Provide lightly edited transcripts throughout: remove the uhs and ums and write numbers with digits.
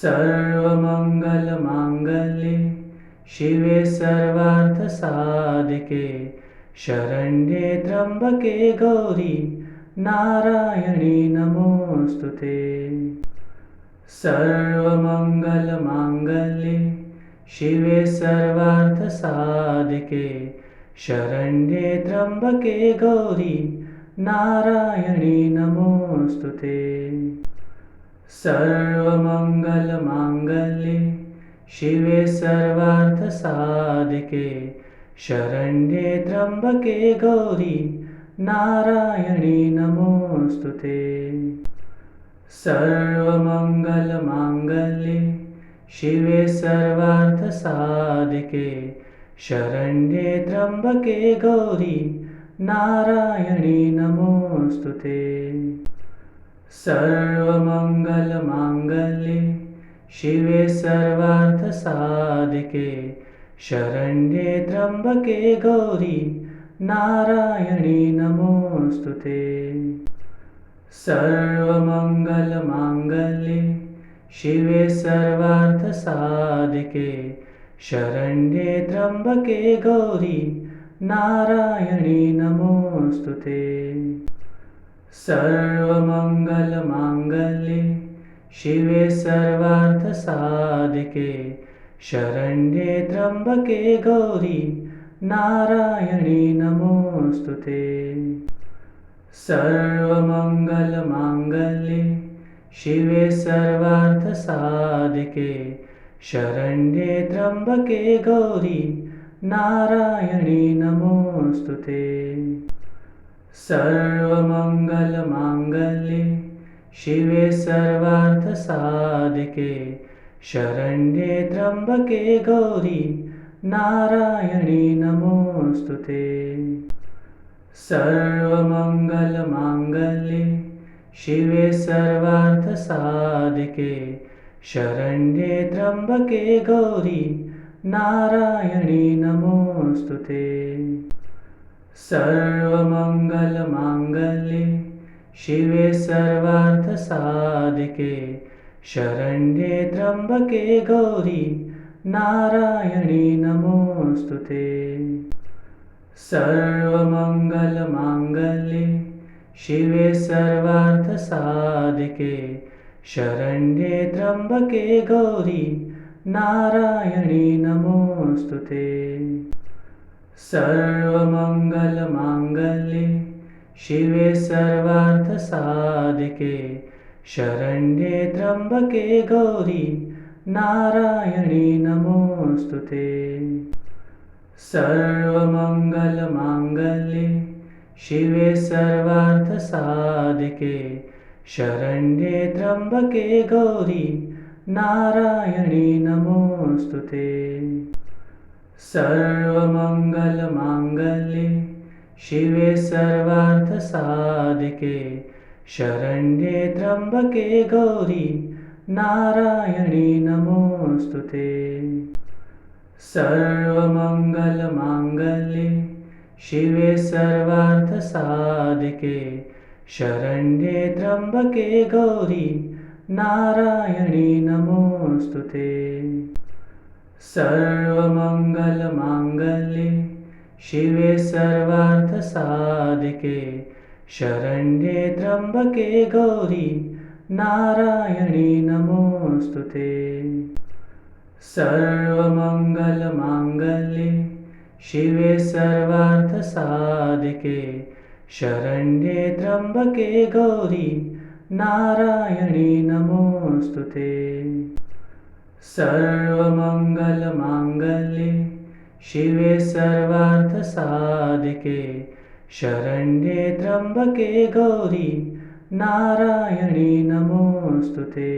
सर्वमङ्गलमाङ्गल्ये शिवे सर्वार्थसाधिके शरण्ये त्र्यम्बके गौरी नारायणी नमोऽस्तु ते। सर्वमङ्गलमाङ्गल्ये शिवे सर्वार्थसाधिके शरण्ये त्र्यम्बके गौरी नारायणी नमोऽस्तु ते। सर्वमङ्गलमाङ्गल्ये शिवे सर्वार्थसाधिके शरण्ये त्र्यम्बके गौरी नारायणी नमोऽस्तु ते। सर्वमङ्गलमाङ्गल्ये शिवे सर्वार्थसाधिके शरण्ये त्र्यम्बके गौरी नारायणी नमोऽस्तु ते। सर्वमङ्गलमाङ्गल्ये शिवे सर्वार्थसाधिके शरण्ये त्र्यम्बके गौरी नारायणी नमोऽस्तु ते। सर्वमङ्गलमाङ्गल्ये शिवे सर्वार्थसाधिके शरण्ये त्र्यम्बके गौरी नारायणी नमोऽस्तु ते। सर्वमङ्गलमाङ्गल्ये शिवे सर्वार्थसाधिके शरण्ये त्र्यम्बके गौरी नारायणी नमोऽस्तु ते। सर्वमङ्गलमाङ्गल्ये शिवे सर्वार्थसाधिके शरण्ये त्र्यम्बके गौरी नारायणी नमोऽस्तु ते। सर्वमङ्गलमाङ्गल्ये शिवे सर्वार्थसाधिके शरण्ये त्र्यम्बके गौरी नारायणी नमोऽस्तु ते। सर्वमङ्गलमाङ्गल्ये शिवे सर्वार्थसाधिके शरण्ये त्र्यम्बके गौरी नारायणी नमोऽस्तु ते। सर्वमङ्गलमाङ्गल्ये शिवे सर्वार्थसाधिके शरण्ये त्र्यम्बके गौरी नारायणी नमोऽस्तु ते। सर्वमङ्गलमाङ्गल्ये शिवे सर्वार्थसाधिके शरण्ये त्र्यम्बके गौरी नारायणी नमोऽस्तु ते। सर्वमङ्गलमाङ्गल्ये शिवे सर्वार्थसाधिके शरण्ये त्र्यम्बके गौरी नारायणी नमोऽस्तु ते। सर्वमङ्गलमाङ्गल्ये शिवे सर्वार्थसाधिके शरण्ये त्र्यम्बके गौरी नारायणी नमोऽस्तु ते। सर्वमङ्गलमाङ्गल्ये शिवे सर्वार्थसाधिके शरण्ये त्र्यम्बके गौरी नारायणी नमोऽस्तु ते। सर्वमङ्गलमाङ्गल्ये शिवे सर्वार्थसाधिके शरण्ये त्र्यम्बके गौरी नारायणी नमोऽस्तु ते। सर्वमङ्गलमाङ्गल्ये शिवे सर्वार्थसाधिके शरण्ये त्र्यम्बके गौरी नारायणी नमोऽस्तु ते। सर्वमङ्गलमाङ्गल्ये शिवे सर्वार्थसाधिके शरण्ये त्र्यम्बके गौरी नारायणी नमोऽस्तु ते। सर्वमङ्गलमाङ्गल्ये शिवे सर्वार्थसाधिके शरण्ये त्र्यम्बके गौरी नारायणी नमोऽस्तु ते।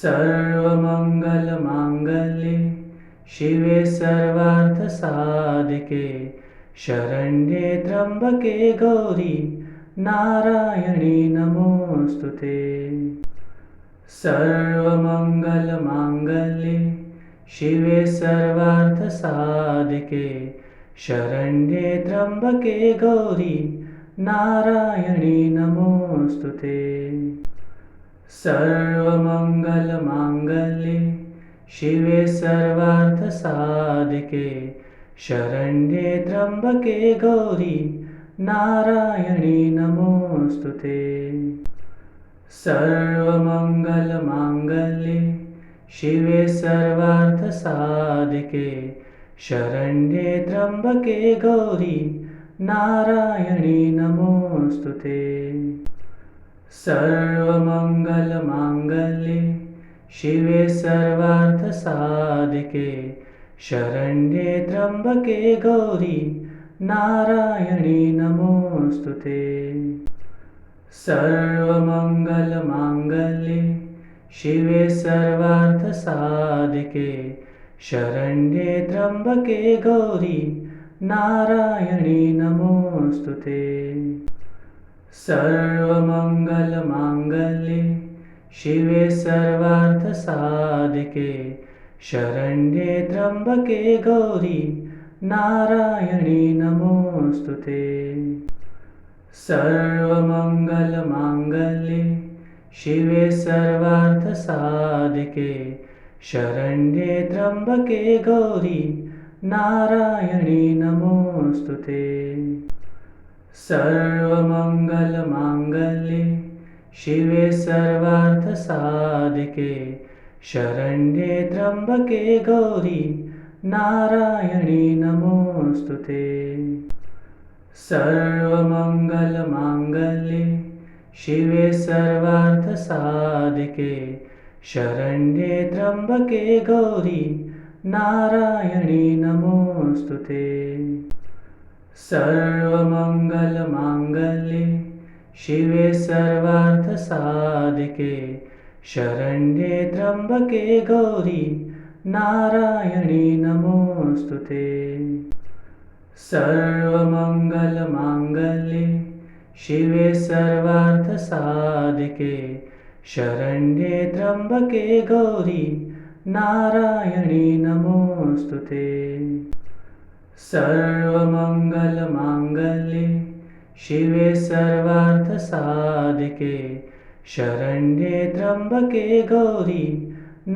सर्वमङ्गलमाङ्गल्ये शिवे सर्वार्थसाधिके शरण्ये त्र्यम्बके गौरी नारायणी नमोऽस्तु ते। सर्वमङ्गलमाङ्गल्ये शिवे सर्वार्थसाधिके शरण्ये त्र्यम्बके गौरी नारायणी नमोऽस्तु ते। सर्वमङ्गलमाङ्गल्ये शिवे सर्वार्थसाधिके शरण्ये त्र्यम्बके गौरी नारायणी नमोऽस्तुते। सर्वमङ्गलमाङ्गल्ये शिवे सर्वार्थसाधिके शरण्ये त्र्यम्बके गौरी नारायणी नमोऽस्तुते। सर्वमङ्गलमाङ्गल्ये शिवे सर्वार्थसाधिके शरण्ये त्र्यम्बके गौरी नारायणी नमोऽस्तुते। सर्वमङ्गलमाङ्गल्ये शिवे सर्वार्थसाधिके शरण्ये त्र्यम्बके गौरी नारायणी नमोऽस्तुते। सर्वमङ्गलमाङ्गल्ये शिवे सर्वार्थसाधिके शरण्ये त्र्यम्बके गौरी नारायणी नमोऽस्तुते। सर्वमङ्गलमाङ्गल्ये शिवे सर्वार्थसाधिके शरण्ये त्र्यम्बके गौरी नारायणी नमोऽस्तुते। सर्वमङ्गलमाङ्गल्ये शिवे सर्वार्थसाधिके शरण्ये त्र्यम्बके गौरी नारायणी नमोऽस्तुते। सर्वमङ्गलमाङ्गल्ये शिवे सर्वार्थसाधिके शरण्ये त्र्यम्बके गौरी नारायणी नमोऽस्तुते। सर्वमङ्गलमाङ्गल्ये शिवे सर्वार्थसाधिके शरण्ये त्र्यम्बके गौरी नारायणी नमोऽस्तुते। सर्वमङ्गलमाङ्गल्ये शिवे सर्वार्थसाधिके शरण्ये त्र्यम्बके गौरी नारायणी नमोऽस्तुते। सर्वमङ्गलमाङ्गल्ये शिवे सर्वार्थसाधिके शरण्ये त्र्यम्बके गौरी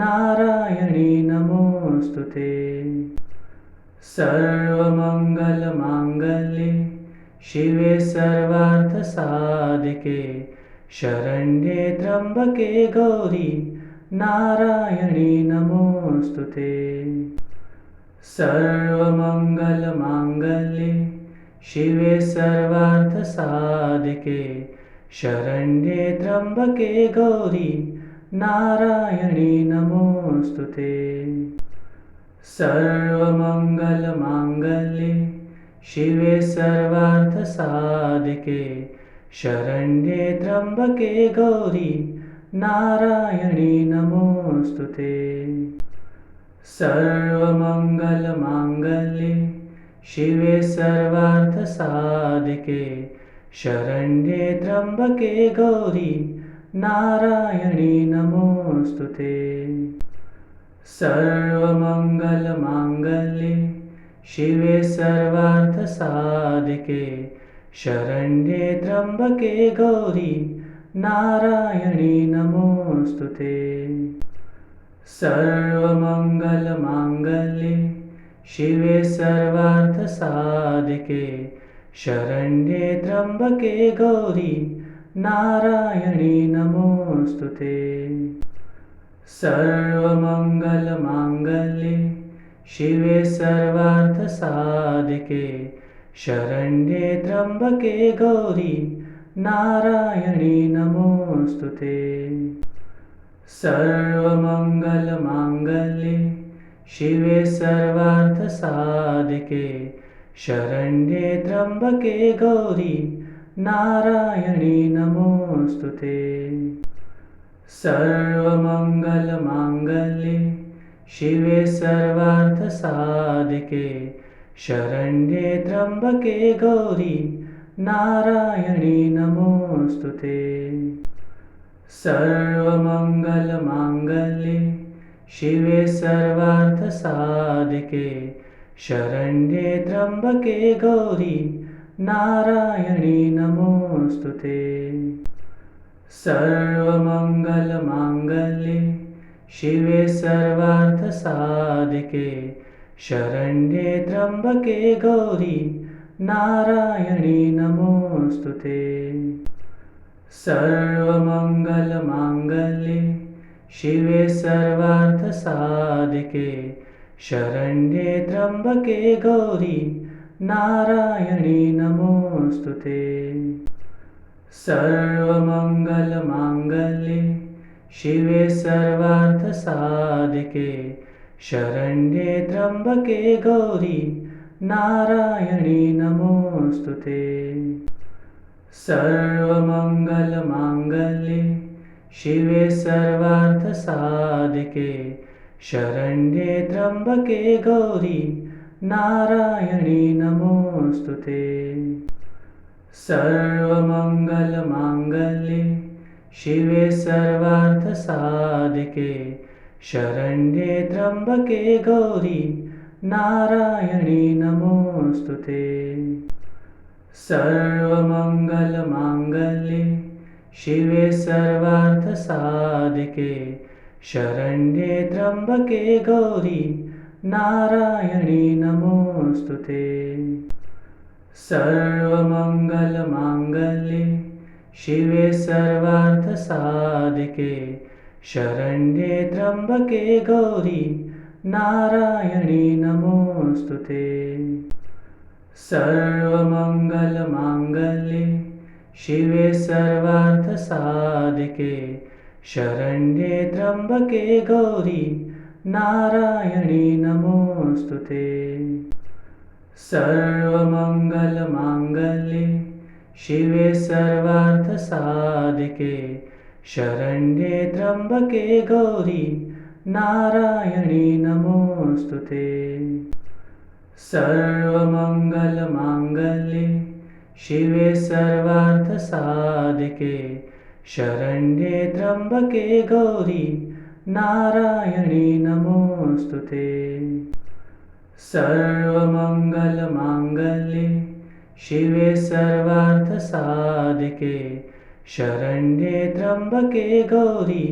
नारायणी नमोऽस्तुते। सर्वमङ्गलमाङ्गल्ये शिवे सर्वार्थसाधिके शरण्ये त्र्यम्बके गौरी नारायणी नमोऽस्तुते। सर्वमङ्गलमाङ्गल्ये शिवे सर्वार्थसाधिके शरण्ये त्र्यम्बके गौरी नारायणी नमोऽस्तुते। सर्वमङ्गलमाङ्गल्ये शिवे सर्वार्थसाधिके शरण्ये त्र्यम्बके गौरी नारायणी नमोऽस्तुते। सर्वमङ्गलमाङ्गल्ये शिवे सर्वार्थसाधिके शरण्ये त्र्यम्बके गौरी नारायणी नमोऽस्तुते। सर्वमङ्गलमाङ्गल्ये शिवे सर्वार्थसाधिके शरण्ये त्र्यम्बके गौरी नारायणी नमोऽस्तुते। सर्वमङ्गलमाङ्गल्ये शिवे सर्वार्थसाधिके शरण्ये त्र्यम्बके गौरी नारायणी नमोऽस्तुते। सर्वमङ्गलमाङ्गल्ये शिवे सर्वार्थसाधिके शरण्ये त्र्यम्बके गौरी नारायणी नमोऽस्तुते। सर्वमङ्गलमाङ्गल्ये शिवे सर्वार्थसाधिके शरण्ये त्र्यम्बके गौरी नारायणी नमोऽस्तुते। सर्वमङ्गलमाङ्गल्ये शिवे सर्वार्थसाधिके शरण्ये त्र्यम्बके गौरी नारायणी नमोऽस्तुते। सर्वमङ्गलमाङ्गल्ये शिवे सर्वार्थसाधिके शरण्ये त्र्यम्बके गौरी नारायणी नमोऽस्तुते। सर्वमङ्गलमाङ्गल्ये शिवे सर्वार्थसाधिके शरण्ये त्र्यम्बके गौरी नारायणी नमोऽस्तु ते। सर्वमङ्गलमाङ्गल्ये शिवे सर्वार्थसाधिके शरण्ये त्र्यम्बके गौरी नारायणी नमोऽस्तु ते। सर्वमङ्गलमाङ्गल्ये शिवे सर्वार्थसाधिके शरण्ये त्र्यम्बके गौरी नारायणी नमोऽस्तु ते। सर्वमङ्गलमाङ्गल्ये शिवे सर्वार्थसाधिके शरण्ये त्र्यम्बके गौरी नारायणी नमोऽस्तु ते। सर्वमङ्गलमाङ्गल्ये शिवे सर्वार्थसाधिके शरण्ये त्र्यम्बके गौरी नारायणी नमोऽस्तु ते। सर्वमङ्गलमाङ्गल्ये शिवे सर्वार्थसाधिके शरण्ये त्र्यम्बके गौरी नारायणी नमोऽस्तु ते। सर्वमङ्गलमाङ्गल्ये शिवे सर्वार्थसाधिके शरण्ये त्र्यम्बके गौरी नारायणी नमोऽस्तु ते। सर्वमङ्गलमाङ्गल्ये शिवे सर्वार्थसाधिके शरण्ये त्र्यम्बके गौरी नारायणी नमोऽस्तु ते। सर्वमङ्गलमाङ्गल्ये शिवे सर्वार्थसाधिके शरण्ये त्र्यम्बके गौरी नारायणी नमोऽस्तु ते। सर्वमङ्गलमाङ्गल्ये शिवे सर्वार्थसाधिके शरण्ये त्र्यम्बके गौरी नारायणी नमोऽस्तु ते। सर्वमङ्गलमाङ्गल्ये शिवे सर्वार्थसाधिके शरण्ये त्र्यम्बके गौरी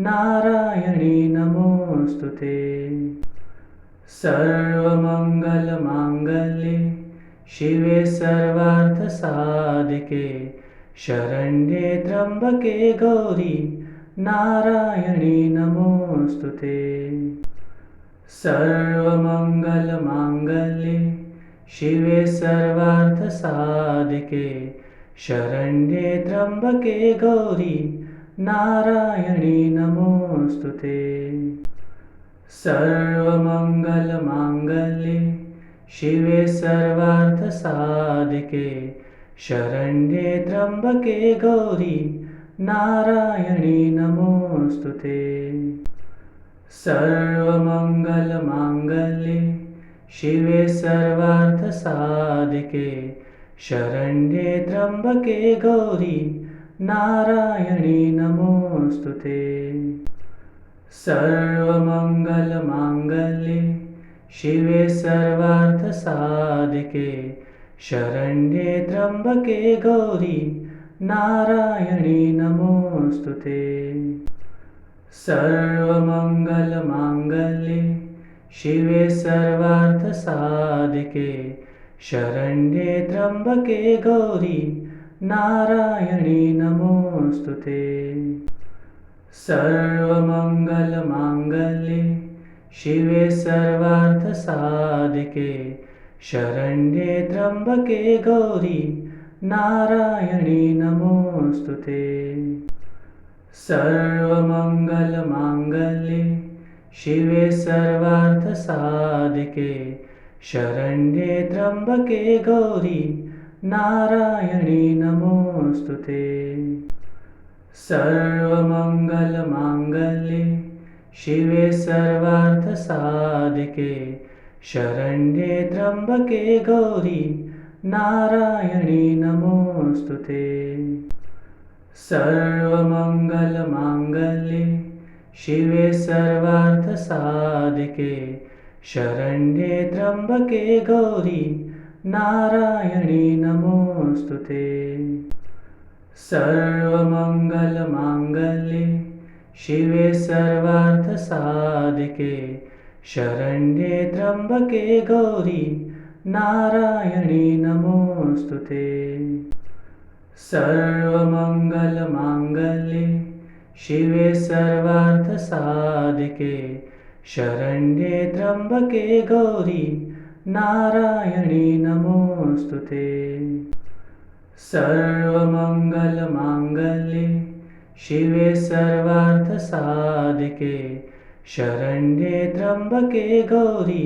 नारायणी नमोऽस्तु ते। सर्वमङ्गलमाङ्गल्ये शिवे सर्वार्थसाधिके शरण्ये त्र्यम्बके गौरी नारायणी नमोऽस्तु ते। सर्वमङ्गलमाङ्गल्ये शिवे सर्वार्थसाधिके शरण्ये त्र्यम्बके गौरी नारायणी नमोऽस्तु ते। सर्वमङ्गलमाङ्गल्ये शिवे सर्वार्थसाधिके शरण्ये त्र्यम्बके गौरी नारायणी नमोऽस्तु ते। सर्वमङ्गलमाङ्गल्ये शिवे सर्वार्थसाधिके शरण्ये त्र्यम्बके गौरी नारायणी नमोऽस्तु ते। सर्वमङ्गलमाङ्गल्ये शिवे सर्वार्थसाधिके शरण्ये त्र्यम्बके गौरी नारायणी नमोऽस्तु ते। सर्वमङ्गलमाङ्गल्ये शिवे सर्वार्थसाधिके शरण्ये त्र्यम्बके गौरी नारायणी नमोऽस्तु ते। सर्वमङ्गलमाङ्गल्ये शिवे सर्वार्थसाधिके शरण्ये त्र्यम्बके गौरी नारायणी नमोऽस्तु ते। सर्वमङ्गलमाङ्गल्ये शिवे सर्वार्थसाधिके शरण्ये त्र्यम्बके गौरी नारायणी नमोऽस्तु ते। सर्वमङ्गलमाङ्गल्ये शिवे सर्वार्थसाधिके शरण्ये त्र्यम्बके गौरी नारायणी नमोऽस्तु ते। सर्वमङ्गलमाङ्गल्ये शिवे सर्वार्थसाधिके शरण्ये त्र्यम्बके गौरी नारायणी नमोऽस्तु ते। सर्वमङ्गलमाङ्गल्ये शिवे सर्वार्थसाधिके शरण्ये त्र्यम्बके गौरी नारायणी नमोऽस्तु ते। सर्वमङ्गलमाङ्गल्ये शिवे सर्वार्थसाधिके शरण्ये त्र्यम्बके गौरी नारायणी नमोऽस्तु ते। सर्वमङ्गलमाङ्गल्ये शिवे सर्वार्थसाधिके शरण्ये त्र्यम्बके गौरी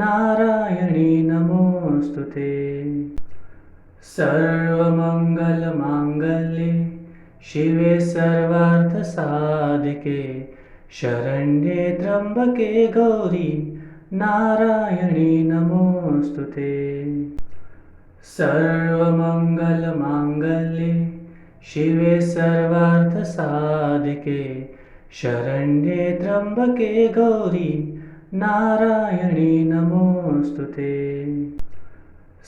नारायणी नमोऽस्तु ते। सर्वमङ्गलमाङ्गल्ये शिवे सर्वार्थसाधिके शरण्ये त्र्यम्बके गौरी नारायणी नमोऽस्तु ते। सर्वमङ्गलमाङ्गल्ये शिवे सर्वार्थसाधिके शरण्ये त्र्यम्बके गौरी नारायणी नमोऽस्तु ते।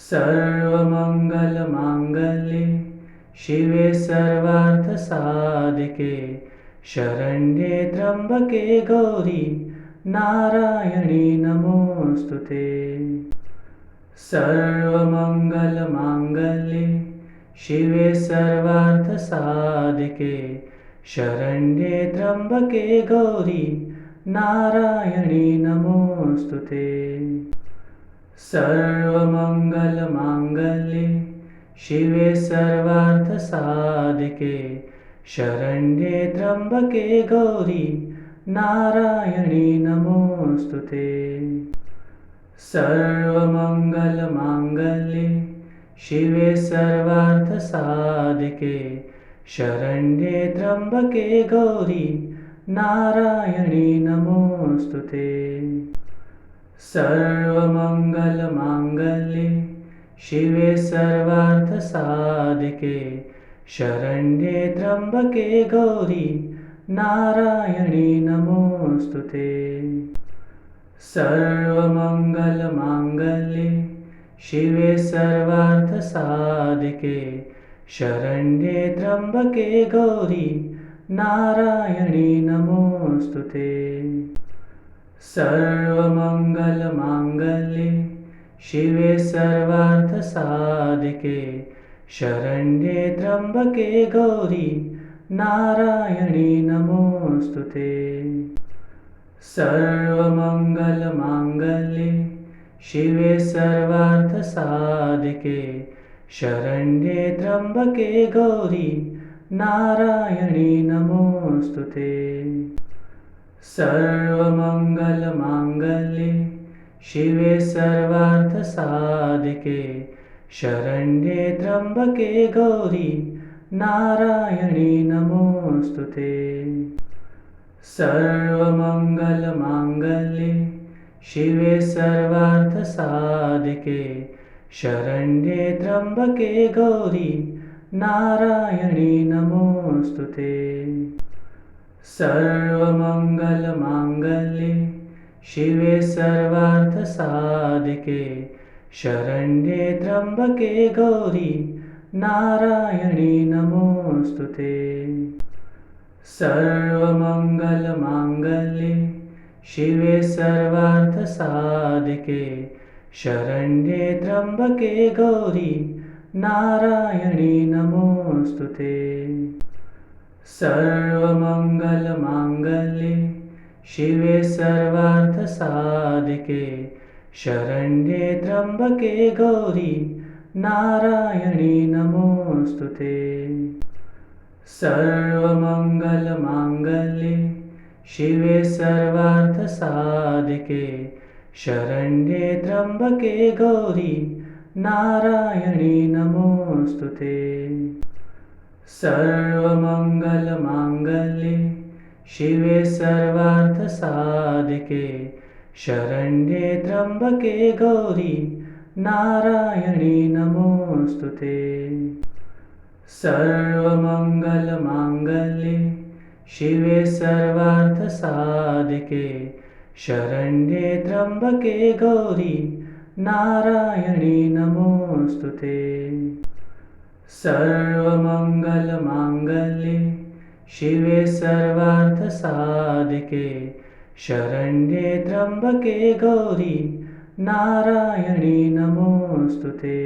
सर्वमङ्गलमाङ्गल्ये शिवे सर्वार्थसाधिके शरण्ये त्र्यम्बके गौरी नारायणी नमोऽस्तु ते। सर्वमङ्गलमाङ्गल्ये शिवे सर्वार्थसाधिके शरण्ये त्र्यम्बके गौरी नारायणी नमोऽस्तु ते। सर्वमङ्गलमाङ्गल्ये शिवे सर्वार्थसाधिके शरण्ये त्र्यम्बके गौरी नारायणी नमोऽस्तु ते। सर्वमङ्गलमाङ्गल्ये शिवे सर्वार्थसाधिके शरण्ये त्र्यम्बके गौरी नारायणी नमोऽस्तु ते। सर्वमङ्गलमाङ्गल्ये शिवे सर्वार्थसाधिके शरण्ये त्र्यम्बके गौरी नारायणी नमोऽस्तु ते। सर्वमङ्गलमाङ्गल्ये शिवे सर्वार्थसाधिके शरण्ये त्र्यम्बके गौरी नारायणी नमोऽस्तु ते। सर्वमङ्गलमाङ्गल्ये शिवे सर्वार्थसाधिके शरण्ये त्र्यम्बके गौरी नारायणी नमोऽस्तु ते। सर्वमङ्गलमाङ्गल्ये शिवे सर्वार्थसाधिके शरण्ये त्र्यम्बके गौरी नारायणी नमोऽस्तु ते। सर्वमङ्गलमाङ्गल्ये शिवे सर्वार्थसाधिके शरण्ये त्र्यम्बके गौरी नारायणी नमोऽस्तु ते। सर्वमङ्गलमाङ्गल्ये शिवे सर्वार्थसाधिके शरण्ये त्र्यम्बके गौरी नारायणी नमोऽस्तु ते। सर्वमङ्गलमाङ्गल्ये शिवे सर्वार्थसाधिके शरण्ये त्र्यम्बके गौरी नारायणी नमोऽस्तु ते। सर्वमङ्गलमाङ्गल्ये शिवे सर्वार्थसाधिके शरण्ये त्र्यम्बके गौरी नारायणी नमोऽस्तु ते। सर्वमङ्गलमाङ्गल्ये शिवे सर्वार्थसाधिके शरण्ये त्र्यम्बके गौरी नारायणी नमोऽस्तु ते। सर्वमङ्गलमाङ्गल्ये शिवे सर्वार्थसाधिके शरण्ये त्र्यम्बके गौरी नारायणी नमोऽस्तु ते। सर्वमङ्गलमाङ्गल्ये शिवे सर्वार्थसाधिके शरण्ये त्र्यम्बके गौरी नारायणी नमोऽस्तु ते। सर्वमङ्गलमाङ्गल्ये शिवे सर्वार्थसाधिके शरण्ये त्र्यम्बके गौरी नारायणी नमोऽस्तु ते। सर्वमङ्गलमाङ्गल्ये शिवे सर्वार्थसाधिके शरण्ये त्र्यम्बके गौरी नारायणी नमोऽस्तु ते।